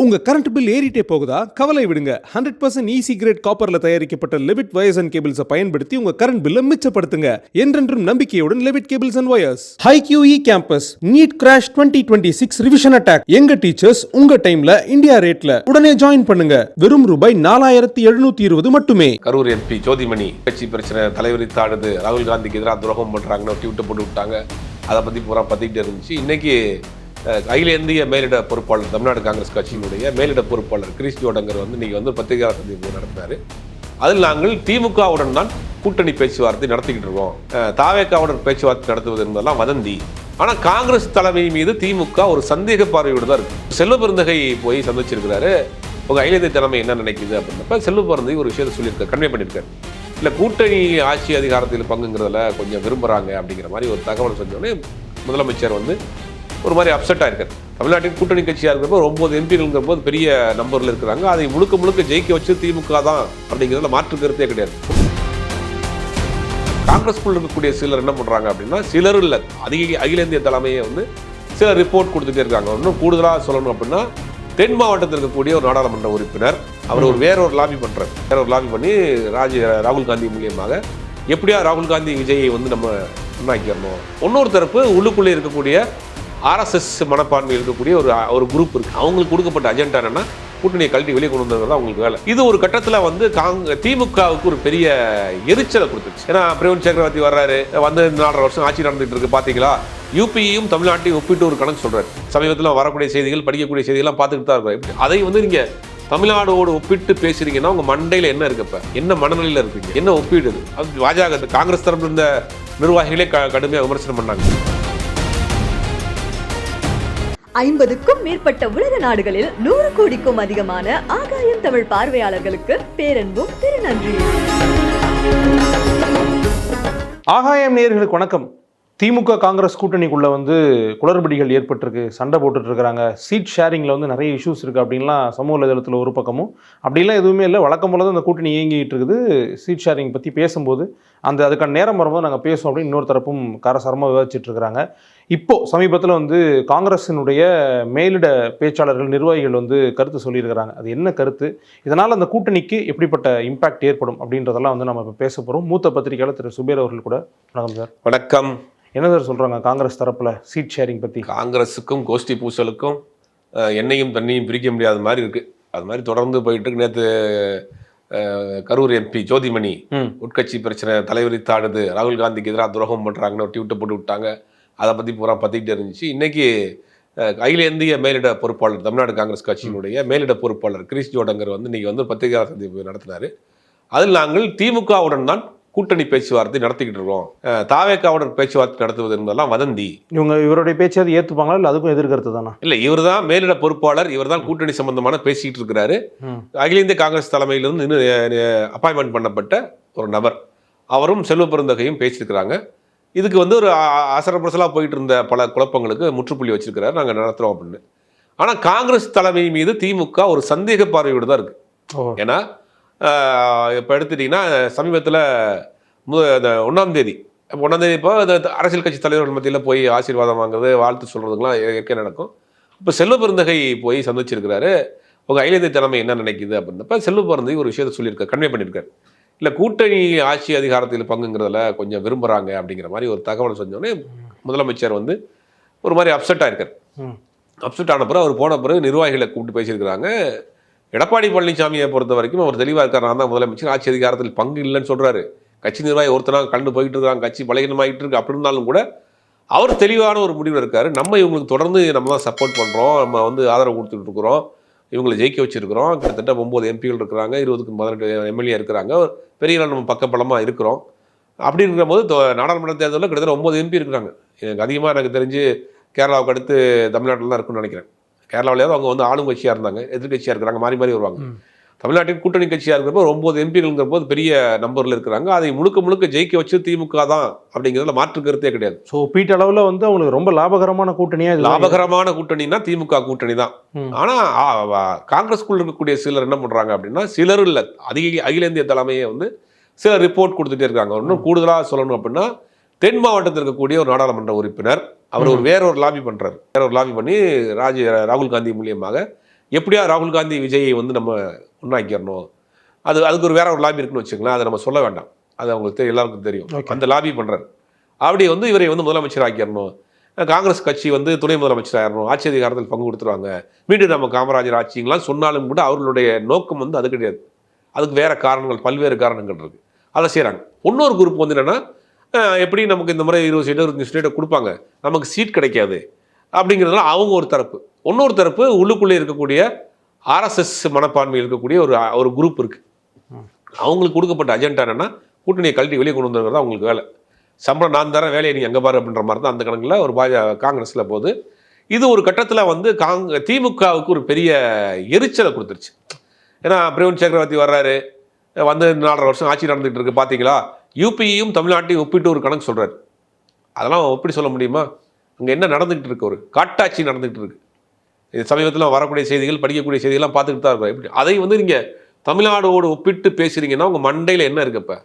உங்க current bill ஏறிட்டே போகுதா? கவலை விடுங்க. 100% ஈஸி கிரேட் காப்பர்ல தயாரிக்கப்பட்ட லெவிட் வயர்ஸ் அண்ட் கேபிள்ஸை பயன்படுத்தி உங்க கரண்ட் பில்லை மிச்சப்படுத்துங்க. என்றென்றும் நம்பிக்கையுடன் Levit cables and wires. HiQE campus NEET crash 2026 revision attack. எங்க டீச்சர்ஸ் உங்க டைம்ல இந்தியா ரேட்ல. உடனே ஜாயின் பண்ணுங்க. வெறும் ரூபாய் 4720 மட்டுமே. கரூர் எம்பி ஜோதிமணி கட்சி பிரச்சனை தலைவரித்தாடுது, ராகுல் காந்திக்கு எதிராக துரோகம் பண்றாங்கன்னு ட்விட்டர் போட்டு விட்டாங்க. அதை பத்தி பூரா பத்திக்கிட்டு இருந்துச்சு. இன்னைக்கு அகில இந்திய மேலிட பொறுப்பாளர் தமிழ்நாடு காங்கிரஸ் கட்சியினுடைய மேலிட பொறுப்பாளர் கிரீஷ் ஜோடங்கர் இன்னைக்கு பத்திரிகை சந்திப்பு நடத்தினாரு. அதில் நாங்கள் திமுகவுடன் தான் கூட்டணி பேச்சுவார்த்தை நடத்திக்கிட்டு இருக்கோம், தாவேக்காவுடன் பேச்சுவார்த்தை நடத்துவது என்பதெல்லாம் வதந்தி. ஆனால் காங்கிரஸ் தலைமை மீது திமுக ஒரு சந்தேக பார்வையோடு தான் இருக்கு. செல்வ பெருந்தகை போய் சந்திச்சிருக்கிறாரு. உங்க அகில இந்திய தலைமை என்ன நினைக்குது அப்படின்னப்ப செல்வ பெருந்தகை ஒரு விஷயத்தை சொல்லியிருக்காரு, கன்வே பண்ணியிருக்காரு. இல்லை கூட்டணி ஆட்சி அதிகாரத்தில் பங்குங்கிறதுல கொஞ்சம் விரும்புகிறாங்க அப்படிங்கிற மாதிரி ஒரு தகவல் சொன்னோடனே முதலமைச்சர் ஒரு மாதிரி அப்செட் ஆயிருக்காரு. தமிழ்நாட்டின் கூட்டணி கட்சியாக இருக்கிறப்போ 9 எம்பிங்கிற போது பெரிய நம்பரில் இருக்கிறாங்க. அதை முழுக்க ஜெயிக்க வச்சு திமுக தான் அப்படிங்கிறதுல மாற்று கருத்தே கிடையாது. காங்கிரஸ்குள்ள இருக்கக்கூடிய சிலர் என்ன பண்றாங்க அப்படின்னா, சிலர் இல்லை அகில இந்திய தலைமையை சிலர் ரிப்போர்ட் கொடுத்துட்டே இருக்காங்க. இன்னும் கூடுதலாக சொல்லணும் அப்படின்னா, தென் மாவட்டத்தில் இருக்கக்கூடிய ஒரு நாடாளுமன்ற உறுப்பினர் அவர் வேற ஒரு லாபி பண்ணி ராகுல் காந்தி மூலியமாக எப்படியா ராகுல் காந்தி விஜயை நம்ம முன்னாக்கிறணும். இன்னொரு தரப்பு உள்ளுக்குள்ளே இருக்கக்கூடிய RSS மனப்பான்மை இருக்கக்கூடிய ஒரு குரூப் இருக்கு. அவங்களுக்கு கொடுக்கப்பட்ட அஜெண்டா என்னன்னா, கூட்டணியை கழட்டி வெளியே கொண்டு வந்தது தான் அவங்களுக்கு வேலை. இது ஒரு கட்டத்தில் திமுகவுக்கு ஒரு பெரிய எரிச்சலை கொடுத்துருச்சு. ஏன்னா பிரவீன் சக்கரவர்த்தி வர்றாரு, 4.5 வருஷம் ஆட்சி நடந்துட்டு இருக்கு, பாத்தீங்களா யூபியையும் தமிழ்நாட்டையும் ஒப்பிட்டு ஒரு கணக்கு சொல்றாரு. சமீபத்தில் வரக்கூடிய செய்திகள், படிக்கக்கூடிய செய்திகள்லாம் பார்த்துட்டு தான் இருக்காரு. அதை நீங்க தமிழ்நாடோடு ஒப்பிட்டு பேசுறீங்கன்னா உங்க மண்டையில என்ன இருக்கப்ப, என்ன மனநிலையில இருக்கீங்க, என்ன ஒப்பிடுது? அது பாஜக காங்கிரஸ் தரப்பு இருந்த நிர்வாகிகளே கடுமையாக விமர்சனம் பண்ணாங்க. 50க்கும் மேற்பட்ட உலக நாடுகளில் 100 கோடிக்கும் அதிகமான ஆகாயம் தமிழ் பார்வையாளர்களுக்கு பேரன்பும் திருநன்றியும். ஆகாயம் நேயர்களுக்கு வணக்கம். திமுக காங்கிரஸ் கூட்டணிக்குள்ள குளறுபடிகள் ஏற்பட்டிருக்கு, சண்டை போட்டுட்டு இருக்காங்க. சீட் ஷேரிங்ல நிறைய இஷ்யூஸ் இருக்கு அப்படின்லாம் சமூக வலைதளத்தில் ஒரு பக்கமும், அப்படிலாம் எதுவுமே இல்லை, வழக்கம் போல தான் அந்த கூட்டணி இயங்கிட்டு இருக்குது. சீட் ஷேரிங் பற்றி பேசும்போது அதுக்கான நேரம் வரும்போது நாங்கள் பேசுவோம் அப்படின்னு இன்னொரு தரப்பும் காரசாரமாக விவாதிச்சுட்டு இருக்கிறாங்க. இப்போ சமீபத்தில் காங்கிரஸினுடைய மேலிட பேச்சாளர்கள், நிர்வாகிகள் கருத்து சொல்லியிருக்கிறாங்க. அது என்ன கருத்து, இதனால் அந்த கூட்டணிக்கு எப்படிப்பட்ட இம்பாக்ட் ஏற்படும் அப்படின்றதெல்லாம் நம்ம இப்போ பேச போகிறோம். மூத்த பத்திரிகையாளர் திரு சுபேர் அவர்கள் கூட. வணக்கம் சார். வணக்கம். என்ன சார் சொல்கிறாங்க காங்கிரஸ் தரப்பில் சீட் ஷேரிங் பற்றி? காங்கிரஸுக்கும் கோஷ்டி பூசலுக்கும் எண்ணெயும் தண்ணியும் பிரிக்க முடியாத மாதிரி இருக்கு. அது மாதிரி தொடர்ந்து போயிட்டு இருக்கு. நேற்று கரூர் எம்பி ஜோதிமணி உட்கட்சி பிரச்சனை தலைவரித்தாடுது, ராகுல் காந்திக்கு எதிராக துரோகம் பண்றாங்கன்னு ட்விட்டர் போட்டு விட்டாங்க. அதை பற்றி பூரா பத்திக்கிட்டு இருந்துச்சு. இன்னைக்கு அகில இந்திய மேலிட பொறுப்பாளர் தமிழ்நாடு காங்கிரஸ் கட்சியினுடைய மேலிட பொறுப்பாளர் கிரீஷ் ஜோடங்கர் இன்னைக்கு பத்திரிகை சந்திப்பு நடத்தினாரு. அதில் நாங்கள் திமுகவுடன் தான் கூட்டணி பேச்சுவார்த்தை நடத்திக்கிட்டு இருக்கோம், தாவேக்காவுடன் பேச்சுவார்த்தை நடத்துவது என்பதெல்லாம் வதந்தி. இவருடைய பேச்சு ஏற்றுப்பாங்களா இல்லை அதுக்கும் எதிர்கருத்து தானா? இல்லை, இவர் தான் மேலிட பொறுப்பாளர், இவர் தான் கூட்டணி சம்பந்தமான பேசிக்கிட்டு இருக்கிறாரு. அகில இந்திய காங்கிரஸ் தலைமையிலிருந்து இன்னும் அப்பாயின்மெண்ட் பண்ணப்பட்ட ஒரு நபர், அவரும் செல்வ பெருந்தகையும் பேசியிருக்கிறாங்க. இதுக்கு ஒரு அசரப்புரசலாக போயிட்டு இருந்த பல குழப்பங்களுக்கு முற்றுப்புள்ளி வச்சிருக்கிறாரு, நாங்கள் நடத்துகிறோம் அப்படின்னு. ஆனால் காங்கிரஸ் தலைமை மீது திமுக ஒரு சந்தேக பார்வையோடு தான் இருக்கு. ஏன்னா இப்போ எடுத்துட்டிங்கன்னா, சமீபத்தில் 1ஆம் தேதி இப்போ அரசியல் கட்சி தலைவர்கள் மத்தியில் போய் ஆசீர்வாதம் வாங்குறது, வாழ்த்து சொல்கிறதுக்கெலாம் ஏற்கனவே நடக்கும். இப்போ செல்வ பெருந்தகை போய் சந்திச்சிருக்கிறாரு. உங்கள் அகில இந்திய தலைமை என்ன நினைக்குது அப்படின்னப்ப செல்வ பெருந்தகை ஒரு விஷயத்தை சொல்லியிருக்காரு, கன்வே பண்ணியிருக்காரு. இல்லை கூட்டணி ஆட்சி அதிகாரத்தில் பங்குங்கிறதுல கொஞ்சம் விரும்புகிறாங்க அப்படிங்கிற மாதிரி ஒரு தகவல் சொன்னோடனே முதலமைச்சர் ஒரு மாதிரி அப்செட் ஆயிருக்கார். அப்செட் ஆன பிறகு அவர் போன பிறகு நிர்வாகிகளை கூப்பிட்டு பேசியிருக்கிறாங்க. எடப்பாடி பழனிசாமியை பொறுத்த வரைக்கும் அவர் தெளிவாக இருக்கார். நான் தான் முதலமைச்சர், ஆட்சி அதிகாரத்தில் பங்கு இல்லைன்னு சொல்கிறாரு. கட்சி நிர்வாகி ஒருத்தனாக கண்டு போயிட்டு இருக்காங்க, கட்சி பலகீனமாகிட்டு இருக்கு. அப்படி இருந்தாலும் கூட அவர் தெளிவான ஒரு முடிவில் இருக்கார். நம்ம இவங்களுக்கு தொடர்ந்து நம்ம தான் சப்போர்ட் பண்ணுறோம், நம்ம ஆதரவு கொடுத்துட்டு இருக்கிறோம், இவங்களை ஜெயிக்க வச்சிருக்கிறோம். கிட்டத்தட்ட 9 எம்பிகள் இருக்கிறாங்க, 20க்கு 18 எம்எல்ஏ இருக்கிறாங்க, பெரிய நம்ம பக்கப்பலமாக இருக்கிறோம். அப்படி இருக்கிற போது நாடாளுமன்ற தேர்தலில் கிட்டத்தட்ட 9 எம்பி இருக்கிறாங்க. எனக்கு அதிகமாக எனக்கு தெரிஞ்சு கேரளாவுக்கு அடுத்து தமிழ்நாட்டில் தான் இருக்குன்னு நினைக்கிறேன். கேரளாவிலேயாவது அவங்க ஆளும் கட்சியாக இருந்தாங்க, எதிர்கட்சியாக இருக்கிறாங்க, மாறி மாறி வருவாங்க. தமிழ்நாட்டின் கூட்டணி கட்சியாக இருக்கிறப்போ 9 எம்பிங்கிற போது பெரிய நம்பரில் இருக்கிறாங்க. அதை முழுக்க ஜெயிக்க வச்சு திமுக தான் அப்படிங்கிறதுல மாற்று கருத்தே கிடையாது. ஸோ ஒப்பீட்டு அளவில் அவங்களுக்கு ரொம்ப லாபகரமான கூட்டணியாக, லாபகரமான கூட்டணினா திமுக கூட்டணி தான். ஆனால் காங்கிரஸ்குள்ள இருக்கக்கூடிய சிலர் என்ன பண்ணுறாங்க அப்படின்னா, சிலர் இல்லை அகில இந்திய தலைமையை சிலர் ரிப்போர்ட் கொடுத்துட்டே இருக்காங்க. இன்னும் கூடுதலாக சொல்லணும் அப்படின்னா, தென் மாவட்டத்தில் இருக்கக்கூடிய ஒரு நாடாளுமன்ற உறுப்பினர் அவர் வேற ஒரு லாபி பண்ணி ராகுல் காந்தி மூலியமாக எப்படியா ராகுல் காந்தி விஜயை வந்து நம்ம ஒன்றாக்கிடணும், அதுக்கு வேற ஒரு லாபி இருக்குன்னு வச்சுக்கலாம், அதை நம்ம சொல்ல வேண்டாம், அது அவங்களுக்கு எல்லாருக்கும் தெரியும். அந்த லாபி பண்ணுறாரு. அப்படி வந்து இவரை வந்து முதலமைச்சர் ஆக்கிடணும், காங்கிரஸ் கட்சி வந்து துணை முதலமைச்சர் ஆயிடணும், ஆட்சி அதிகாரத்தில் பங்கு கொடுத்துருவாங்க, மீண்டும் நம்ம காமராஜர் ஆட்சிங்களாம் சொன்னாலும் கூட அவர்களுடைய நோக்கம் வந்து அது கிடையாது. அதுக்கு வேற காரணங்கள், பல்வேறு காரணங்கள் இருக்குது, அதை செய்கிறாங்க. இன்னொரு குரூப் வந்து என்னென்னா, எப்படி நமக்கு இந்த முறை 20 சீட்டோ 25 சீட்டோ கொடுப்பாங்க, நமக்கு சீட் கிடைக்காது அப்படிங்கிறதுனால அவங்க ஒரு தரப்பு. இன்னொரு தரப்பு உள்ளுக்குள்ளே இருக்கக்கூடிய ஆர்எஸ்எஸ் மனப்பான்மையில் இருக்கக்கூடிய ஒரு குரூப் இருக்குது. அவங்களுக்கு கொடுக்கப்பட்ட அஜெண்டா என்னென்னா, கூட்டணியை கழட்டி வெளியே கொண்டு வந்துருக்கிறது அவங்களுக்கு வேலை. சம்பளம் நான் தரேன், வேலையை நீ அங்கே பாரு அப்படின்ற மாதிரி தான் அந்த கணக்கில் ஒரு காங்கிரஸில் போகுது. இது ஒரு கட்டத்தில் வந்து திமுகவுக்கு ஒரு பெரிய எரிச்சலை கொடுத்துருச்சு. ஏன்னா பிரவீன் சக்கரவர்த்தி வர்றாரு, வந்து 4.5 வருஷம் ஆட்சி நடந்துகிட்டு இருக்கு, பார்த்தீங்களா, யூபியையும் தமிழ்நாட்டையும் ஒப்பிட்டு ஒரு கணக்கு சொல்கிறார். அதெல்லாம் ஒப்பிட்டு சொல்ல முடியுமா? அங்கே என்ன நடந்துகிட்டு இருக்கு, ஒரு காட்டாட்சி நடந்துகிட்டு இருக்கு. இது சமீபத்தில் வரக்கூடிய செய்திகள், படிக்கக்கூடிய செய்திகள்லாம் பார்த்துக்கிட்டு தான் இருக்கும். எப்படி அதை வந்து நீங்கள் தமிழ்நாடோடு ஒப்பிட்டு பேசுகிறீங்கன்னா உங்கள் மண்டையில் என்ன இருக்கு, இப்போ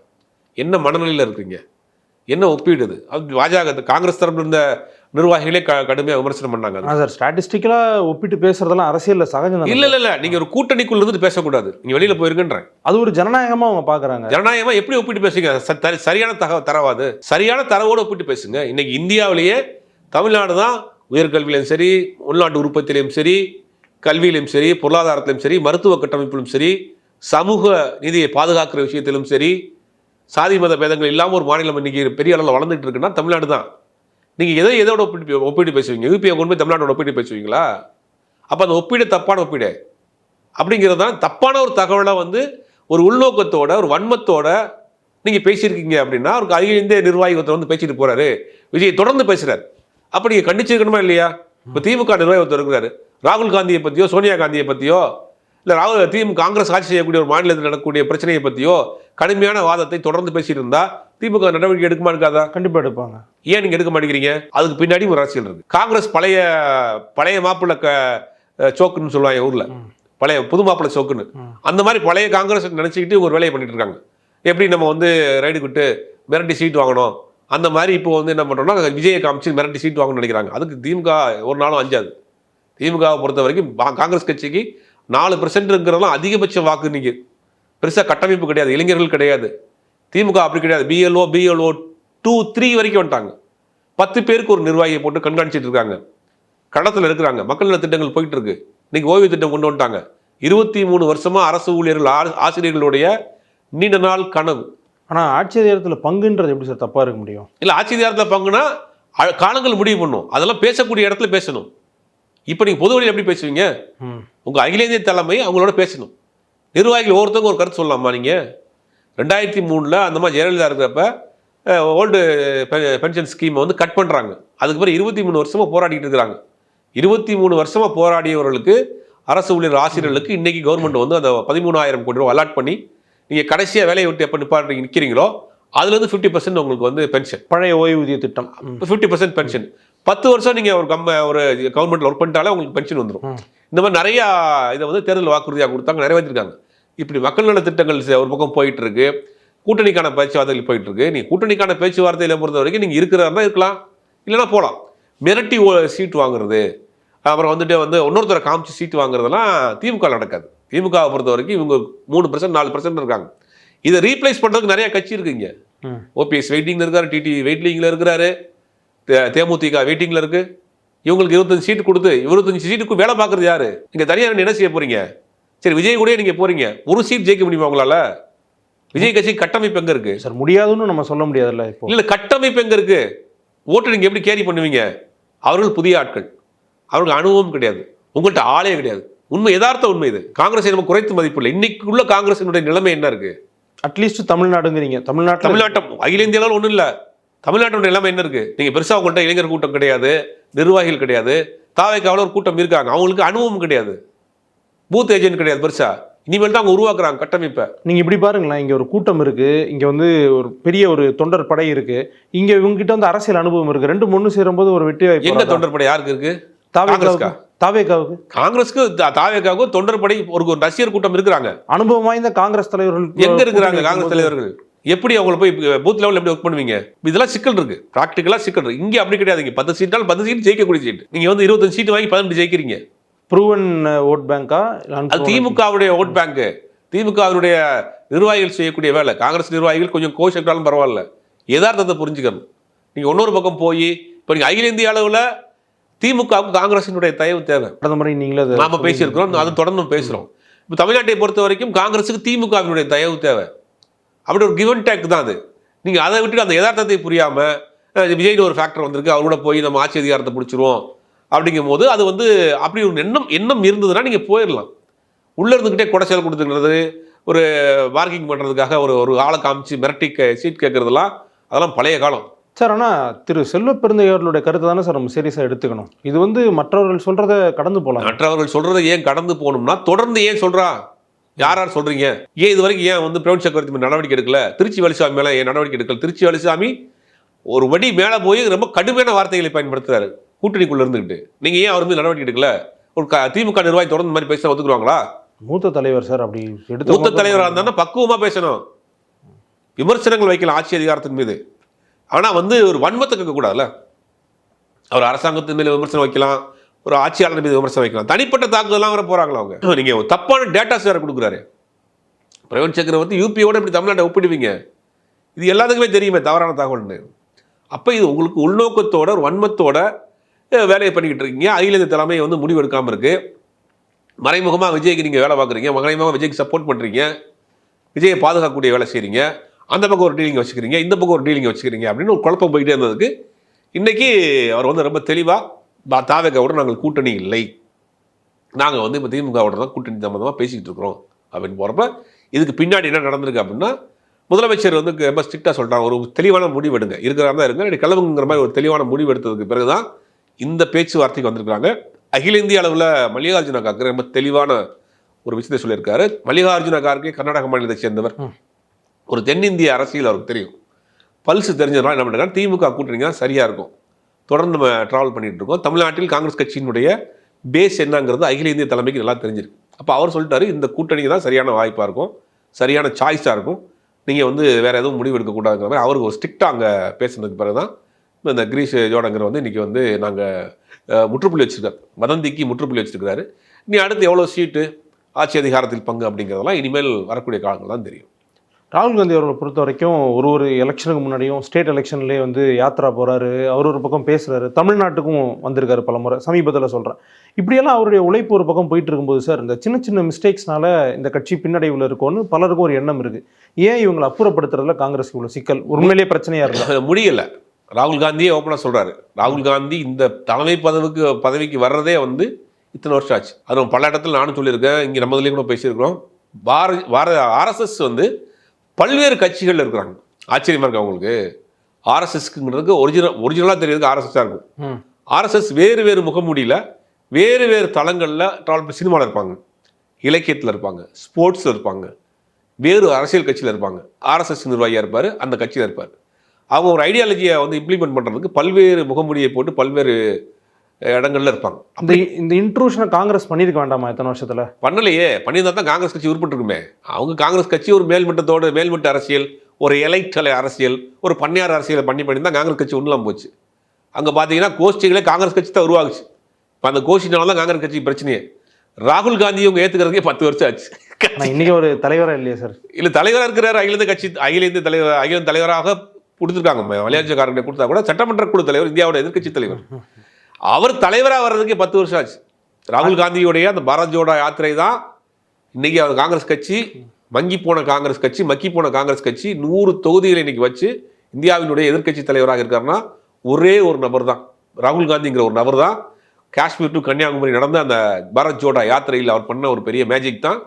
என்ன மனநிலையில் இருக்கிறீங்க, என்ன ஒப்பிடுது? அது பாஜக காங்கிரஸ் தரப்புல இருந்த நிர்வாகிகளே கடுமையாக விமர்சனம் பண்ணாங்க. சார் ஸ்டாட்டிஸ்டிக்கலாக ஒப்பிட்டு பேசுறதெல்லாம் அரசியலில் சகஜம். இல்லை நீங்கள் ஒரு கூட்டணிக்குள்ள இருந்து பேசக்கூடாது, நீங்கள் வெளியில் போயிருக்குன்றேன். அது ஒரு ஜனநாயகமாக அவங்க பார்க்குறாங்க. ஜனநாயகமாக எப்படி ஒப்பிட்டு பேசுங்க? சரியான தரவாது, சரியான தரவோடு ஒப்பிட்டு பேசுங்க. இன்னைக்கு இந்தியாவிலேயே தமிழ்நாடு தான் உயர்கல்வியிலும் சரி, உள்நாட்டு உற்பத்தியிலும் சரி, கல்வியிலும் சரி, பொருளாதாரத்திலும் சரி, மருத்துவ கட்டமைப்பிலும் சரி, சமூக நீதியை பாதுகாக்கிற விஷயத்திலும் சரி, சாதி மத பேதங்கள் இல்லாமல் ஒரு மாநிலம் இன்னைக்கு பெரிய அளவில் வளர்ந்துட்டு இருக்குன்னா தமிழ்நாடு தான். நீங்கள் எதோட ஒப்பிட்டு பேசுவீங்க? யூபியை கொண்டு போய் தமிழ்நாட்டோட ஒப்பிட்டு பேசுவீங்களா? அப்போ அந்த ஒப்பீடு தப்பான ஒப்பீடு அப்படிங்கிறது தான். தப்பான ஒரு தகவலை வந்து ஒரு உள்நோக்கத்தோட, ஒரு வன்மத்தோட நீங்கள் பேசியிருக்கீங்க அப்படின்னா, அவருக்கு அகில இந்திய நிர்வாகி ஒருத்தர் வந்து பேசிட்டு போறாரு, விஜய் தொடர்ந்து பேசுறாரு, அப்போ நீங்கள் கண்டிச்சிருக்கணுமா இல்லையா? இப்போ திமுக நிர்வாகி ஒருத்தர் இருக்கிறாரு, ராகுல் காந்தியை பற்றியோ சோனியா காந்தியை பற்றியோ இல்லை திமுக காங்கிரஸ் ஆட்சி செய்யக்கூடிய ஒரு மாநிலத்தில் நடக்கக்கூடிய பிரச்சனையை பற்றியோ கடுமையான வாதத்தை தொடர்ந்து பேசிட்டு இருந்தா திமுக நடவடிக்கை எடுக்குமா இருக்காதா? கண்டிப்பாக எடுப்பாங்க. ஏன் நீங்கள் எடுக்க மாட்டேங்கிறீங்க? அதுக்கு பின்னாடி ஒரு அரசியல் இருக்கு. காங்கிரஸ் பழைய மாப்பிள்ளை சோக்குன்னு சொல்லுவாங்க ஊரில், பழைய புது மாப்பிள்ளை சோக்குன்னு, அந்த மாதிரி பழைய காங்கிரஸ் நினச்சிக்கிட்டு ஒரு வேலையை பண்ணிட்டு இருக்காங்க. எப்படி நம்ம வந்து ரைடு விட்டு மிரட்டி சீட் வாங்கணும், அந்த மாதிரி இப்போ வந்து என்ன பண்ணுறோம்னா விஜயை காமிச்சு மிரட்டி சீட் வாங்கணும்னு நினைக்கிறாங்க. அதுக்கு திமுக ஒரு நாளும் அஞ்சாது. திமுகவை பொறுத்த வரைக்கும் காங்கிரஸ் கட்சிக்கு 4%ங்கிறதெல்லாம் அதிகபட்ச வாக்கு. இன்னைக்கு பெருசாக கட்டமைப்பு கிடையாது, இளைஞர்கள் கிடையாது. திமுக அப்படி கிடையாது. BLO 2, 3 வரைக்கும் வந்துட்டாங்க. 10 பேருக்கு ஒரு நிர்வாகியை போட்டு கண்காணிச்சிட்டு இருக்காங்க, களத்தில் இருக்கிறாங்க. மக்கள் நல திட்டங்கள் போயிட்டு இருக்கு. இன்னைக்கு ஓய்வு திட்டம் கொண்டு வந்துட்டாங்க. 23 வருஷமா அரசு ஊழியர்கள், ஆசிரியர்களுடைய நீண்ட நாள் கனவு. ஆனால் ஆட்சி அதிகாரத்தில் பங்குன்றது எப்படி சார் தப்பாக இருக்க முடியும்? இல்லை, ஆட்சி அதிகாரத்தில் பங்குனா காலங்கள் முடிவு பண்ணும், அதெல்லாம் பேசக்கூடிய இடத்துல பேசணும். இப்போ நீங்கள் பொது வழியில் எப்படி பேசுவீங்க? உங்கள் அகில இந்திய தலைமை அவங்களோட பேசணும். நிர்வாகிகள் ஒவ்வொருத்தவங்க ஒரு கருத்து சொல்லலாமா? நீங்கள் 2003 அந்த மாதிரி ஜெயலலிதா இருக்கிறப்ப ஓல்டு பென்ஷன் ஸ்கீமை வந்து கட் பண்ணுறாங்க. அதுக்கு பிறகு 23 வருஷமாக போராடிட்டு இருக்கிறாங்க. 23 வருஷமாக போராடியவர்களுக்கு, அரசு ஊழியர் ஆசிரியர்களுக்கு இன்னைக்கு கவர்மெண்ட் வந்து அந்த 13,000 கோடி ரூபா அலாட் பண்ணி நீங்கள் கடைசியாக வேலையை விட்டு எப்போ நிப்பாட்டி நிற்கிறீங்களோ அதுலேருந்து 50% உங்களுக்கு வந்து பென்ஷன், பழைய ஓய்வூதிய திட்டம் 50% பென்ஷன். 10 வருஷம் நீங்கள் ஒரு கவர்மெண்ட்டில் ஒர்க் பண்ணிட்டாலே உங்களுக்கு பென்ஷன் வந்துடும். இந்த மாதிரி நிறையா இதை வந்து தேர்தல் வாக்குறுதியாக கொடுத்தாங்க, நிறைவேற்றிருக்காங்க. இப்படி மக்கள் நல திட்டங்கள் ஒரு பக்கம் போயிட்டு இருக்கு, கூட்டணிக்கான பேச்சுவார்த்தைகள் போயிட்டு இருக்கு. நீ கூட்டணிக்கான பேச்சுவார்த்தையில பொறுத்த வரைக்கும் நீங்கள் இருக்கிறதா இருக்கலாம், இல்லைன்னா போகலாம். மிரட்டி சீட் வாங்குறது, அப்புறம் வந்துட்டு வந்து இன்னொருத்தரை காமிச்சு சீட்டு வாங்குறதெல்லாம் திமுக நடக்காது. திமுகவை பொறுத்த வரைக்கும் இவங்க 3%, 4% இருக்காங்க. இதை ரீப்ளேஸ் பண்ணுறதுக்கு நிறைய கட்சி இருக்குங்க. OPS வெயிட்டிங்கில் இருக்காரு, டிடி வெயிட்டிங்கில் இருக்கிறாரு, தேமுதிக வெயிட்டிங்கில் இருக்கு. இவங்களுக்கு 25 சீட்டு கொடுத்து 25 சீட்டுக்கு வேலை பார்க்குறது யாரு? நீங்கள் தனியாக என்ன செய்ய போறீங்க? சரி, விஜய் கூட நீங்கள் போறீங்க, ஒரு சீட் ஜெயிக்க முடியுமா உங்களால? விஜய் கட்சி கட்டமைப்பு எங்க இருக்கு சார்? முடியாதுன்னு நம்ம சொல்ல முடியாதுல்ல. இப்போ இல்லை, கட்டமைப்பு எங்க இருக்கு? ஓட்டு நீங்கள் எப்படி கேரி பண்ணுவீங்க? அவர்கள் புதிய ஆட்கள், அவருக்கு அனுபவம் கிடையாது, உங்கள்கிட்ட ஆளே கிடையாது. உண்மை, யதார்த்த உண்மை இது. காங்கிரஸை நம்ம குறைத்து மதிப்பு இல்லை. இன்னைக்கு உள்ள காங்கிரஸினுடைய நிலைமை என்ன இருக்கு? அட்லீஸ்ட் தமிழ்நாடுங்கிறீங்க. தமிழ்நாட்டம் அகில இந்தியாவில் ஒன்றும் இல்லை. தமிழ்நாட்டோட நிலைமை என்ன இருக்கு? நீங்கள் பெருசாக உங்கள்கிட்ட இளைஞர் கூட்டம் கிடையாது, நிர்வாகிகள் கிடையாது. தாவேக்காவில் ஒரு கூட்டம் இருக்காங்க, அவங்களுக்கு அனுபவம் கிடையாது, பூத் ஏஜென்ட் கிடையாது பெருசா. இனிமேல் தான் அவங்க உருவாக்குறாங்க கட்டமைப்பை. நீங்க இப்படி பாருங்களேன், இங்க ஒரு கூட்டம் இருக்கு, இங்க வந்து ஒரு பெரிய ஒரு தொண்டர் படை இருக்கு, இங்க இவங்க கிட்ட வந்து அரசியல் அனுபவம் இருக்கு. 2 ஒன்று சேரும்போது ஒரு வெற்றி வாய்ப்பு. எங்க தொண்டர் படை யாருக்கு இருக்கு? தாவேக்காவுக்கு. காங்கிரஸ்க்கு தாவேக்காவுக்கு தொண்டர் படை ஒரு ரசிகர் கூட்டம் இருக்கிறாங்க. அனுபவம் வாய்ந்த காங்கிரஸ் தலைவர்கள் எங்க இருக்கிறாங்க? காங்கிரஸ் தலைவர்கள் எப்படி அவங்களை போய் பூத் லெவலில் எப்படி ஒர்க் பண்ணுவீங்க? இதெல்லாம் சிக்கல் இருக்கு, ப்ராக்டிக்கலா சிக்கல் இருக்கு. இங்கே அப்படி கிடையாது. 10 சீட்டால் 10 சீட் ஜெயிக்கக்கூடிய சீட். நீங்க வந்து 25 சீட் வாங்கி 18 ஜெயிக்கிறீங்க. ப்ரூவன் ஓட் பேங்கா? அது திமுகவுடைய ஓட் பேங்க், திமுகவினுடைய நிர்வாகிகள் செய்யக்கூடிய வேலை. காங்கிரஸ் நிர்வாகிகள் கொஞ்சம் கோஷிட்டாலும் பரவாயில்ல, யதார்த்தத்தை புரிஞ்சுக்கணும். நீங்கள் இன்னொரு பக்கம் போய் இப்போ நீங்கள் அகில இந்திய அளவில் திமுகவுக்கு காங்கிரசினுடைய தயவு தேவை. கடந்த முறை நீங்களே நாம பேசியிருக்கிறோம், அதை தொடர்ந்து பேசுகிறோம். இப்போ தமிழ்நாட்டை பொறுத்த வரைக்கும் காங்கிரஸுக்கு திமுகவினுடைய தயவு தேவை. அப்படி ஒரு கிவ் அண்ட் டேக் தான் அது. நீங்கள் அதை விட்டுட்டு அந்த யதார்த்தத்தை புரியாமல் விஜய்னு ஒரு ஃபேக்டர் வந்திருக்கு, அவரோட போய் நம்ம ஆட்சி அதிகாரத்தை பிடிச்சிருவோம் அப்படிங்கும் போது அது வந்து அப்படி ஒரு எண்ணம் இருந்ததுன்னா நீங்கள் போயிடலாம். உள்ளே இருந்துக்கிட்டே கொடைச்சல் கொடுத்துக்கிறது, ஒரு பார்க்கிங் பண்ணுறதுக்காக ஒரு ஆளை காமிச்சு மிரட்டி சீட் கேட்கறதுலாம் அதெல்லாம் பழைய காலம் சார். ஆனால் திரு செல்வ பெருந்தையவர்களுடைய கருத்தை தானே சார் நம்ம சீரியஸாக எடுத்துக்கணும். இது வந்து மற்றவர்கள் சொல்கிறத கடந்து போகலாம். மற்றவர்கள் சொல்கிறத ஏன் கடந்து போகணும்னா தொடர்ந்து ஏன் சொல்கிறா, யார் சொல்கிறீங்க, ஏன் இது வரைக்கும் ஏன் வந்து பிரவீன் சக்கரவர்த்தி மேலே நடவடிக்கை எடுக்கல, திருச்சி வேலுசாமி மேலே ஏன் நடவடிக்கை எடுக்கல? திருச்சி வேலுசாமி ஒரு வடி மேலே போய் ரொம்ப கடுமையான வார்த்தைகளை பயன்படுத்துறாரு கூட்டணிக்குள்ளே இருந்துக்கிட்டு. நீங்கள் ஏன் அவர் மீது நடவடிக்கை எடுக்கல? ஒரு திமுக நிர்வாகி தொடர்ந்து இந்த மாதிரி பேச ஒத்துக்குவாங்களா? மூத்த தலைவர் சார், அப்படி மூத்த தலைவராக இருந்தாலும் பக்குவமாக பேசணும், விமர்சனங்கள் வைக்கலாம் ஆட்சி அதிகாரத்தின் மீது. ஆனால் வந்து ஒரு வன்மத்தை கேட்கக்கூடாதுல்ல. அவர் அரசாங்கத்தின் மீது விமர்சனம் வைக்கலாம், ஒரு ஆட்சியாளர் மீது விமர்சனம் வைக்கலாம், தனிப்பட்ட தாக்குதலாம் வர போகிறாங்களா அவங்க? நீங்கள் தப்பான டேட்டாஸ் வேறு கொடுக்குறாரு பிரவீன் சக்கரவர்த்தி. யூபியோட இப்படி தமிழ்நாட்டை ஒப்பிடுவீங்க, இது எல்லாத்துக்குமே தெரியுமே தவறான தகவல்னு. அப்போ இது உங்களுக்கு உள்நோக்கத்தோட ஒரு வன்மத்தோட வேலையை பண்ணிக்கிட்டு இருக்கீங்க. அகில இந்திய தலைமை வந்து முடிவு எடுக்காமல் இருக்குது. மறைமுகமாக விஜய்க்கு நீங்கள் வேலை பார்க்குறீங்க, மறைமுகமாக விஜய்க்கு சப்போர்ட் பண்ணுறீங்க, விஜயை பாதுகாக்கக்கூடிய வேலை செய்கிறீங்க, அந்த பக்கம் ஒரு டீலிங் வச்சுக்கிறீங்க, இந்த பக்கம் ஒரு டீலிங் வச்சுக்கிறீங்க அப்படின்னு ஒரு குழப்பம் போயிட்டே இருந்ததுக்கு இன்றைக்கி அவர் வந்து ரொம்ப தெளிவாக தாவேகாவோட நாங்கள் கூட்டணி இல்லை, நாங்கள் வந்து இப்போ திமுகவோட தான் கூட்டணி சம்பந்தமாக பேசிக்கிட்டு இருக்கிறோம் அப்படின்னு போகிறப்ப இதுக்கு பின்னாடி என்ன நடந்திருக்கு அப்படின்னா, முதலமைச்சர் வந்து ரொம்ப ஸ்ட்ரிக்டாக சொல்கிறாங்க, ஒரு தெளிவான முடிவு எடுங்க, இருக்கிறதா தான் இருங்க, கிளம்புங்கிற மாதிரி ஒரு தெளிவான முடிவு எடுத்ததுக்கு பிறகு தான் இந்த பேச்சுவார்த்தைக்கு வந்திருக்கிறாங்க. அகில இந்திய அளவில் மல்லிகார்ஜுன கார்கே ரொம்ப தெளிவான ஒரு விஷயத்தை சொல்லியிருக்காரு. மல்லிகார்ஜுன கார்கே கர்நாடக மாநிலத்தை சேர்ந்தவர், ஒரு தென்னிந்திய அரசியல் அவருக்கு தெரியும், பல்ஸ் தெரிஞ்சதுனால என்ன பண்ணுறாங்க, திமுக கூட்டணிங்க தான் சரியாக இருக்கும், தொடர்ந்து நம்ம ட்ராவல் பண்ணிகிட்டு இருக்கோம். தமிழ்நாட்டில் காங்கிரஸ் கட்சியினுடைய பேஸ் என்னங்கிறது அகில இந்திய தலைமைக்கு நல்லா தெரிஞ்சிருக்கு. அப்போ அவர் சொல்லிட்டாரு, இந்த கூட்டணி தான் சரியான வாய்ப்பாக இருக்கும், சரியான சாய்ஸாக இருக்கும், நீங்கள் வந்து வேறு எதுவும் முடிவு எடுக்கக்கூடாதுங்கிற மாதிரி அவருக்கு ஒரு ஸ்ட்ரிக்டாக அங்கே பேசுனதுக்கு பிறகு தான் இந்த கிரீஷ் ஜோடங்கர் வந்து இன்றைக்கி வந்து நாங்கள் முற்றுப்புள்ளி வச்சுருக்காரு, வதந்திக்கு முற்றுப்புள்ளி வச்சுருக்கிறாரு. இனி அடுத்து எவ்வளோ சீட்டு, ஆட்சி அதிகாரத்தில் பங்கு அப்படிங்கிறதெல்லாம் இனிமேல் வரக்கூடிய காலங்கள் தான் தெரியும். ராகுல் காந்தி அவர்களை பொறுத்த வரைக்கும் ஒரு எலெக்ஷனுக்கு முன்னாடியும் ஸ்டேட் எலெக்ஷன்லேயே வந்து யாத்திரா போகிறாரு, அவர் ஒரு பக்கம் பேசுகிறாரு, தமிழ்நாட்டுக்கும் வந்திருக்காரு பல முறை, சமீபத்தில் சொல்கிறேன். இப்படியெல்லாம் அவருடைய உழைப்பு ஒரு பக்கம் போயிட்டு இருக்கும்போது சார், இந்த சின்ன சின்ன மிஸ்டேக்ஸ்னால இந்த கட்சி பின்னடைவில் இருக்கும்னு பலருக்கும் ஒரு எண்ணம் இருக்குது. ஏன் இவங்களை அப்புறப்படுத்துறதுல காங்கிரஸ் இவ்வளோ சிக்கல், உண்மையிலேயே பிரச்சனையாக இருக்குது? முடியலை. ராகுல் காந்தியே ஓப்பனாக சொல்கிறாரு, ராகுல் காந்தி இந்த தலைமை பதவிக்கு வர்றதே வந்து இத்தனை வருஷம் ஆச்சு. அது நம்ம பல இடத்துல நானும் சொல்லியிருக்கேன், இங்கே நம்மதுலேயும் கூட பேசியிருக்கிறோம். ஆர்எஸ்எஸ் வந்து பல்வேறு கட்சிகள் இருக்கிறாங்க. ஆச்சரியமாக இருக்கு அவங்களுக்கு. ஆர்எஸ்எஸ்க்குங்கிறதுக்கு ஒரிஜினலாக தெரியுறதுக்கு ஆர்எஸ்எஸ்ஸாக இருக்கும். ஆர்எஸ்எஸ் வேறு முகமூடியில் வேறு தளங்களில் சினிமாவில் இருப்பாங்க, இலக்கியத்தில் இருப்பாங்க, ஸ்போர்ட்ஸில் இருப்பாங்க, வேறு அரசியல் கட்சியில் இருப்பாங்க. ஆர்எஸ்எஸ் நிர்வாகியாக இருப்பார், அந்த கட்சியில் இருப்பார். அவங்க ஒரு ஐடியாலஜியை வந்து இம்ப்ளிமெண்ட் பண்ணுறதுக்கு பல்வேறு முகமூடியை போட்டு பல்வேறு இடங்கள்ல இருப்பாங்க. இந்த இன்ட்ரூஷனை காங்கிரஸ் பண்ணியிருக்க வேண்டாமா இத்தனை வருஷத்தில்? பண்ணலையே. பண்ணியிருந்தா தான் காங்கிரஸ் கட்சி உருப்பட்டு இருக்குமே. அவங்க காங்கிரஸ் கட்சி ஒரு மேல்மட்ட அரசியல், ஒரு எலைட் அரசியல், ஒரு பன்னியார் அரசியலை பண்ணி தான் காங்கிரஸ் கட்சி ஒன்றுலாம் போச்சு. அங்கே பார்த்தீங்கன்னா கோஷ்டிகளே காங்கிரஸ் கட்சி தான் உருவாகுச்சு. இப்போ அந்த கோஷ்டினால தான் காங்கிரஸ் கட்சி பிரச்சனையே. ராகுல் காந்தி இவங்க ஏற்றுக்கிறதுக்கே 10 வருஷம் ஆச்சு. இன்னைக்கு ஒரு தலைவராக இல்லையா சார்? இல்லை, தலைவராக இருக்கிறார். அகில இந்திய தலைவராக கொடுத்துருக்காங்க. மல்லிகார்ஜுன கார்கே கொடுத்தா கூட சட்டமன்ற குழு தலைவர், இந்தியாவோட எதிர்க்கட்சி தலைவர், அவர் தலைவராக வர்றதுக்கே 10 வருஷம் ஆச்சு. ராகுல் காந்தியுடைய அந்த பாரத் ஜோடோ யாத்திரை தான் இன்னைக்கு அவர் காங்கிரஸ் கட்சி மக்கி போன காங்கிரஸ் கட்சி 100 தொகுதிகளை இன்னைக்கு வச்சு இந்தியாவினுடைய எதிர்க்கட்சி தலைவராக இருக்காருன்னா ஒரே ஒரு நபர் தான், ராகுல் காந்திங்கிற ஒரு நபர் தான். காஷ்மீர் டு கன்னியாகுமரி நடந்த அந்த பாரத் ஜோடோ யாத்திரையில் அவர் பண்ண ஒரு பெரிய மேஜிக் தான்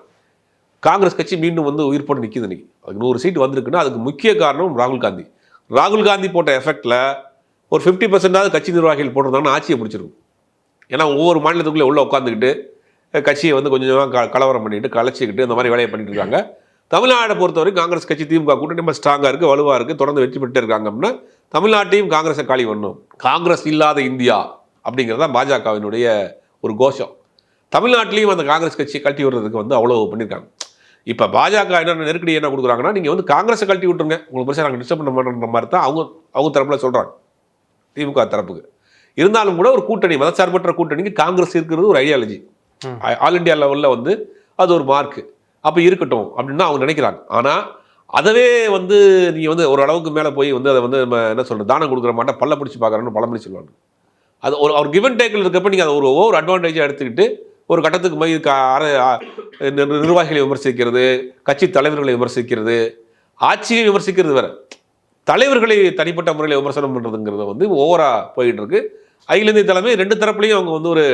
காங்கிரஸ் கட்சி மீண்டும் வந்து உயிர் போட்டு நிற்கிது. இன்னைக்கு அதுக்கு 100 சீட் வந்திருக்குன்னா அதுக்கு முக்கிய காரணம் ராகுல் காந்தி. ராகுல் காந்தி போட்ட எஃபெக்டில் ஒரு 50% கட்சி நிர்வாகிகள் போட்டிருந்தாங்கன்னா ஆட்சியை பிடிச்சிருக்கும். ஏன்னா ஒவ்வொரு மாநிலத்துக்குள்ளே உள்ள உட்காந்துக்கிட்டு கட்சியை வந்து கொஞ்சமாக கலவரம் பண்ணிட்டு கலைச்சிக்கிட்டு இந்த மாதிரி வேலையை பண்ணிட்டு இருக்காங்க. தமிழ்நாட்டை பொறுத்தவரைக்கும் காங்கிரஸ் கட்சி திமுக கூட்டணி ரொம்ப ஸ்ட்ராங்காக இருக்குது, வலுவாக இருக்குது, தொடர்ந்து வெற்றி பெற்று இருக்காங்க. அப்படின்னா தமிழ்நாட்டையும் காங்கிரஸை காலி பண்ணணும், காங்கிரஸ் இல்லாத இந்தியா அப்படிங்கிறதான் பாஜகவினுடைய ஒரு கோஷம். தமிழ்நாட்டிலையும் அந்த காங்கிரஸ் கட்சியை கழட்டி விடுறதுக்கு வந்து அவ்வளோ பண்ணியிருக்காங்க. இப்போ பாஜக என்ன நெருக்கடி என்ன கொடுக்குறாங்கன்னா, நீங்கள் வந்து காங்கிரஸை கழட்டி விட்டுருங்க, உங்களுக்கு பிரச்சனை நாங்கள் டிஸ்டர்ப் பண்ண மாட்டோன்ற மாதிரி தான் அவங்க தரப்பில் சொல்கிறாங்க. திமுக தரப்புக்கு இருந்தாலும் கூட ஒரு கூட்டணி, மதச்சார்பற்ற கூட்டணிக்கு காங்கிரஸ் இருக்கிறது ஒரு ஐடியாலஜி. ஆல் இண்டியா லெவலில் வந்து அது ஒரு மார்க்கு, அப்போ இருக்கட்டும் அப்படின்னு தான் அவங்க நினைக்கிறாங்க. ஆனால் அதவே வந்து நீங்கள் வந்து ஒரு அளவுக்கு மேலே போய் வந்து அதை வந்து நம்ம என்ன சொல்கிறது, தானம் கொடுக்குற மாட்டேன் பல்ல பிடிச்சி பார்க்குறேன்னு பழமொழி சொல்லுவாங்க. அது ஒரு கிவ் அண்ட் டேக்கில் இருக்கப்போ நீங்கள் அதை ஒரு அட்வான்டேஜாக எடுத்துக்கிட்டு ஒரு கட்டத்துக்கு போய் நிர்வாகிகளை விமர்சிக்கிறது, கட்சி தலைவர்களை விமர்சிக்கிறது, ஆட்சியை விமர்சிக்கிறது வேற, தலைவர்களை தனிப்பட்ட முறையில் விமர்சனம் பண்ணுறதுங்கிறத வந்து ஓவராக போயிட்டு இருக்கு. அகில இந்திய தலைமை ரெண்டு தரப்புலையும் அவங்க வந்து ஒரு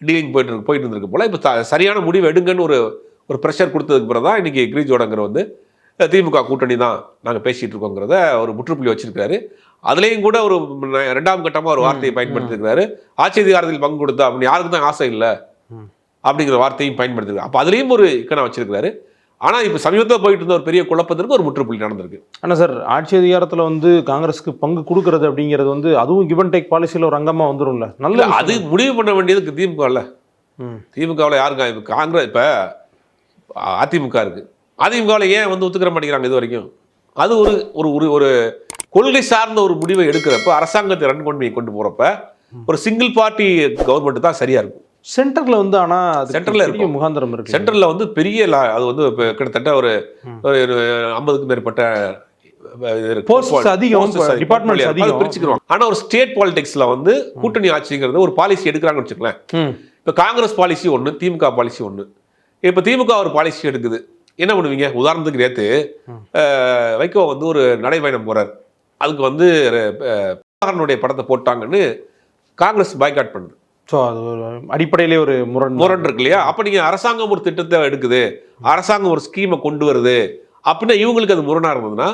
டீலிங் போயிட்டு இருந்திருக்கு போல. இப்போ சரியான முடிவு எடுங்கன்னு ஒரு ப்ரெஷர் கொடுத்ததுக்கு பிறகு தான் இன்னைக்கு கிரிஜோடங்கிற வந்து திமுக கூட்டணி தான் நாங்கள் பேசிகிட்டு இருக்கோங்கிறத ஒரு முற்றுப்புள்ளி வச்சிருக்காரு. அதுலேயும் கூட ஒரு 2ஆம் கட்டமாக ஒரு வார்த்தையை பயன்படுத்திருக்கிறாரு, ஆட்சி அதிகாரத்தில் பங்கு கொடுத்தா அப்படின்னு யாருக்கு தான் ஆசை இல்லை அப்படிங்கிற வார்த்தையும் பயன்படுத்திருக்காரு. அப்போ அதுலேயும் ஒரு இக்கணம் வச்சிருக்கிறாரு. ஆனால் இப்போ சமீபத்தில் போயிட்டு இருந்த ஒரு பெரிய குழப்பத்திற்கு ஒரு முற்றுப்புள்ளி நடந்திருக்கு. ஆனால் சார், ஆட்சி அதிகாரத்தில் வந்து காங்கிரஸுக்கு பங்கு கொடுக்கறது அப்படிங்கிறது வந்து அதுவும் கிவ் அண்ட் டேக் பாலிசியில் ஒரு அங்கமாக வந்துடும்ல. நல்ல அது முடிவு பண்ண வேண்டியதுக்கு திமுக இல்லை. திமுகவில் யாருங்க இப்போ காங்கிரஸ், இப்போ அதிமுக இருக்கு, அதிமுகவில் ஏன் வந்து ஒத்துக்கிற மாட்டேங்கிறாங்க இது வரைக்கும்? அது ஒரு கொள்கை சார்ந்த ஒரு முடிவை எடுக்கிறப்ப, அரசாங்கத்தை ரன் கொண்டு போகிறப்ப ஒரு சிங்கிள் பார்ட்டி கவர்மெண்ட் தான் சரியா இருக்கும். சென்டர்ல வந்து ஆனால் சென்டர்ல இருக்கு முகாந்திரம் இருக்கு. சென்டர்ல வந்து பெரிய அது வந்து கிட்டத்தட்ட ஒரு 50க்கும் மேற்பட்ட பிரிச்சுக்கிறோம். ஆனா ஒரு ஸ்டேட் பாலிடிக்ஸ்ல வந்து கூட்டணி ஆட்சிங்கிறது ஒரு பாலிசி எடுக்கிறாங்கன்னு வச்சுக்கலாம். இப்ப காங்கிரஸ் பாலிசி ஒண்ணு, திமுக பாலிசி ஒண்ணு. இப்ப திமுக ஒரு பாலிசி எடுக்குது, என்ன பண்ணுவீங்க? உதாரணத்துக்கு நேற்று வைகோ வந்து ஒரு நடைபயணம் போறாரு, அதுக்கு வந்து படத்தை போட்டாங்கன்னு காங்கிரஸ் பாய்காட் பண்ணுது. ஸோ அது ஒரு அடிப்படையிலே ஒரு முரண் இருக்கு இல்லையா? அப்போ நீங்கள் அரசாங்கம் ஒரு திட்டத்தை எடுக்குது, அரசாங்கம் ஒரு ஸ்கீமை கொண்டு வருது அப்படின்னா இவங்களுக்கு அது முரணாக இருந்ததுன்னா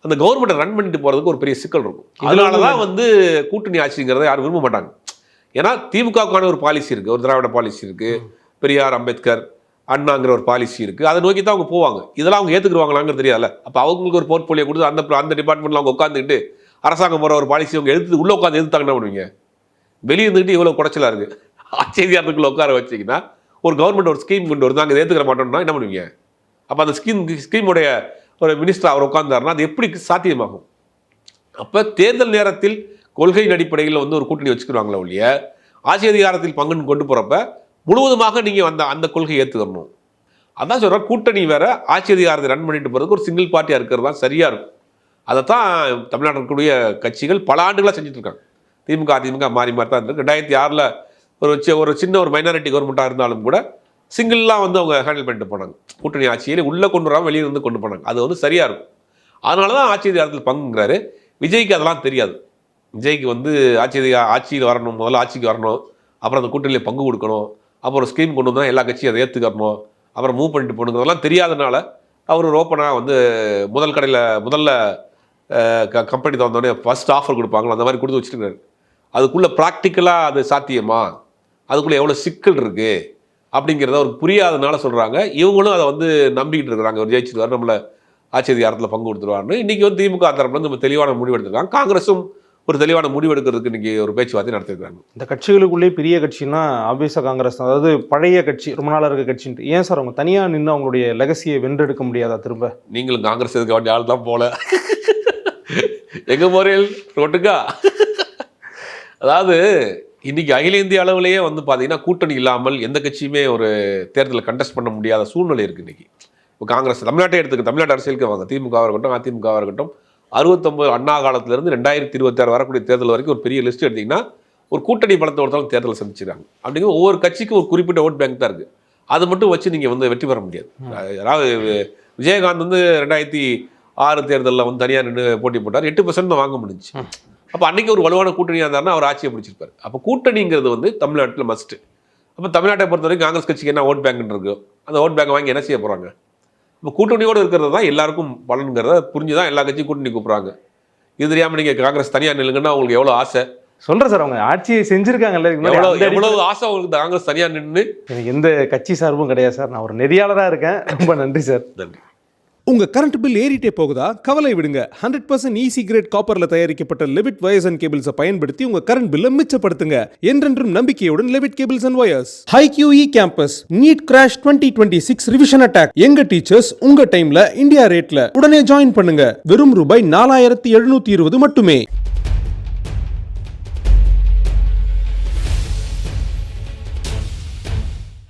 அந்த கவர்மெண்ட்டை ரன் பண்ணிட்டு போகிறதுக்கு ஒரு பெரிய சிக்கல் இருக்கும். அதனால தான் வந்து கூட்டணி ஆட்சிங்கிறத யாரும் விரும்ப மாட்டாங்க. ஏன்னா திமுகவுக்கான ஒரு பாலிசி இருக்குது, ஒரு திராவிட பாலிசி இருக்குது, பெரியார் அம்பேத்கர் அண்ணாங்கிற ஒரு பாலிசி இருக்குது, அதை நோக்கி தான் அவங்க போவாங்க. இதெல்லாம் அவங்க ஏற்றுக்குருவாங்களாங்கிறது தெரியாதுல்ல. அப்போ அவங்களுக்கு ஒரு போர்ட்ஃபோலியோ கொடுத்து அந்த டிபார்ட்மெண்ட்டில் அவங்க உட்காந்துக்கிட்டு அரசாங்கம் போகிற ஒரு பாலிசி அவங்க எடுத்து உள்ளே உட்காந்து எதிர்த்தாங்கன்னா பண்ணுவீங்க? வெளியே இருந்துக்கிட்டு இவ்வளோ குறைச்சலாக இருக்குது, ஆட்சி அதிகாரத்துக்குள்ள உட்கார வச்சிங்கன்னா ஒரு கவர்மெண்ட் ஒரு ஸ்கீம் கொண்டு வருது, நாங்கள் ஏற்றுக்கிற மாட்டோம்னா என்ன பண்ணுவீங்க? அப்போ அந்த ஸ்கீமுடைய ஒரு மினிஸ்டர் அவர் உட்கார்ந்தாருன்னா அது எப்படி சாத்தியமாகும்? அப்போ தேர்தல் நேரத்தில் கொள்கையின் அடிப்படையில் வந்து ஒரு கூட்டணி வச்சுக்கிறாங்களே ஒழிய ஆட்சி அதிகாரத்தில் பங்குன்னு கொண்டு போகிறப்ப முழுவதுமாக நீங்கள் அந்த கொள்கையை ஏற்றுக்கணும். அதான் சொல்கிறேன், கூட்டணி வேற, ஆட்சி அதிகாரத்தை ரன் பண்ணிட்டு போகிறதுக்கு ஒரு சிங்கிள் பார்ட்டியாக இருக்கிறது தான் சரியாக இருக்கும். அதை தான் தமிழ்நாட்டில் இருக்கக்கூடிய கட்சிகள் பல ஆண்டுகளாக செஞ்சுட்டு இருக்காங்க. திமுக அதிமுக மாறி மாறி தான் இருக்கு. 2006 ஒரு சின்ன ஒரு மைனாரிட்டி கவர்மெண்ட்டாக இருந்தாலும் கூட சிங்கிளாக வந்து அவங்க ஹேண்டில் பண்ணிட்டு போனாங்க. கூட்டணி ஆட்சியில் உள்ளே கொண்டு வராமல் வெளியே இருந்து கொண்டு போனாங்க. அது வந்து சரியாக இருக்கும். அதனால தான் ஆட்சி அதிகாரத்தில் பங்குங்கிறாரு. விஜய்க்கு அதெல்லாம் தெரியாது. விஜய்க்கு வந்து ஆட்சியில் வரணும், முதல்ல ஆட்சிக்கு வரணும், அப்புறம் அந்த கூட்டணியில் பங்கு கொடுக்கணும், அப்புறம் ஒரு ஸ்கீம் கொண்டு வந்தால் எல்லா கட்சியும் அதை ஏற்றுக்கணும், அப்புறம் மூவ் பண்ணிட்டு போகணுங்கிறதெல்லாம் தெரியாதனால அவர் ஓப்பனாக வந்து முதல்ல கம்பெனி தந்தோடனே ஃபர்ஸ்ட் ஆஃபர் கொடுப்பாங்களோ அந்த மாதிரி கொடுத்து வச்சுருக்காரு. அதுக்குள்ளே ப்ராக்டிக்கலாக அது சாத்தியமா, அதுக்குள்ளே எவ்வளோ சிக்கல் இருக்குது அப்படிங்கிறத அவருக்கு புரியாதனால சொல்கிறாங்க. இவங்களும் அதை வந்து நம்பிக்கிட்டு இருக்கிறாங்க, ஒரு ஜெயிச்சிருவார், நம்மளை ஆட்சி அதிகாரத்தில் பங்கு கொடுத்துருவாருன்னு. இன்றைக்கி வந்து திமுக தரப்புல நம்ம தெளிவான முடிவு எடுத்துருக்காங்க. காங்கிரஸும் ஒரு தெளிவான முடிவு எடுக்கிறதுக்கு இன்றைக்கி ஒரு பேச்சுவார்த்தை நடத்திருக்காங்க. இந்த கட்சிகளுக்குள்ளே பெரிய கட்சின்னா ஆப்வியஸாக காங்கிரஸ், அதாவது பழைய கட்சி, ரொம்ப நாளாக இருக்க கட்சின்ட்டு. ஏன் சார் அவங்க தனியாக நின்று அவங்களுடைய லெகசியை வென்றெடுக்க முடியாதா? திரும்ப நீங்களும் காங்கிரஸ் எதுக்க வேண்டிய ஆள் தான் போல, எங்க போறீர்கள் ரோட்டுக்கா? அதாவது இன்னைக்கு அகில இந்திய அளவிலேயே வந்து பார்த்தீங்கன்னா கூட்டணி இல்லாமல் எந்த கட்சியுமே ஒரு தேர்தலை கண்டெஸ்ட் பண்ண முடியாத சூழ்நிலை இருக்குது இன்றைக்கி. இப்போ காங்கிரஸ் தமிழ்நாட்டை எடுத்துக்க, தமிழ்நாட்டு அரசியலுக்கு வாங்க, திமுகவாக இருக்கட்டும் அதிமுகவாக இருக்கட்டும், 69 அண்ணா காலத்திலேருந்து 2026 வரக்கூடிய தேர்தல் வரைக்கும் ஒரு பெரிய லிஸ்ட் எடுத்திங்கன்னா ஒரு கூட்டணி பலத்தை ஒருத்தாலும் தேர்தலை சந்திச்சிருக்காங்க. அப்படிங்கிற ஒவ்வொரு கட்சிக்கும் ஒரு குறிப்பிட்ட ஓட் பேங்க் தான் இருக்குது. அதை மட்டும் வச்சு நீங்கள் வந்து வெற்றி பெற முடியாது. அதாவது விஜயகாந்த் வந்து 2006 தேர்தலில் வந்து தனியாக நின்று போட்டி போட்டார், 8% தான் வாங்க முடிஞ்சிச்சு. அப்போ அன்றைக்கி ஒரு வலுவான கூட்டணியாக இருந்தாருன்னா அவர் ஆட்சியை பிடிச்சிருப்பார். அப்போ கூட்டணிங்கிறது வந்து தமிழ்நாட்டில் மஸ்ட்டு. அப்போ தமிழ்நாட்டை பொறுத்த வரைக்கும் காங்கிரஸ் கட்சிக்கு என்ன ஓட் பேங்க்னு இருக்கோ அந்த ஓட் பேங்கை வாங்கி என்ன செய்ய போகிறாங்க? இப்போ கூட்டணியோடு இருக்கிறது தான் எல்லாருக்கும் பலனுங்கிறத புரிஞ்சு தான் எல்லா கட்சியும் கூட்டணி கூப்பிட்றாங்க. இது தெரியாமல் நீங்கள் காங்கிரஸ் தனியாக நில்லுங்கன்னா உங்களுக்கு எவ்வளோ ஆசை சொல்கிறேன் சார். அவங்க ஆட்சியை செஞ்சுருக்காங்கல்ல, எவ்வளவு ஆசை அவங்களுக்கு காங்கிரஸ் தனியாக நின்று. எனக்கு எந்த கட்சி சார்பும் கிடையாது சார், நான் ஒரு நெறியாளராக இருக்கேன். ரொம்ப நன்றி சார். நன்றி. உங்க கரண்ட் பில் ஏறிட்டே போகுதா? கவலை விடுங்க. 100% ஈஸி கிரேட் காப்பர்ல தயாரிக்கப்பட்ட லெவிட் வயர்ஸ் அண்ட் கேபிள்ஸை பயன்படுத்தி உங்க கரண்ட் பில்லை மிச்சப்படுத்துங்க. என்றென்றும் நம்பிக்கையுடன் Levit cables and wires. HiQE campus NEET crash 2026 revision attack. எங்க டீச்சர்ஸ் உங்க டைம்ல இந்தியா ரேட்ல. உடனே ஜாயின் பண்ணுங்க. வெறும் ரூபாய் 4720 மட்டுமே.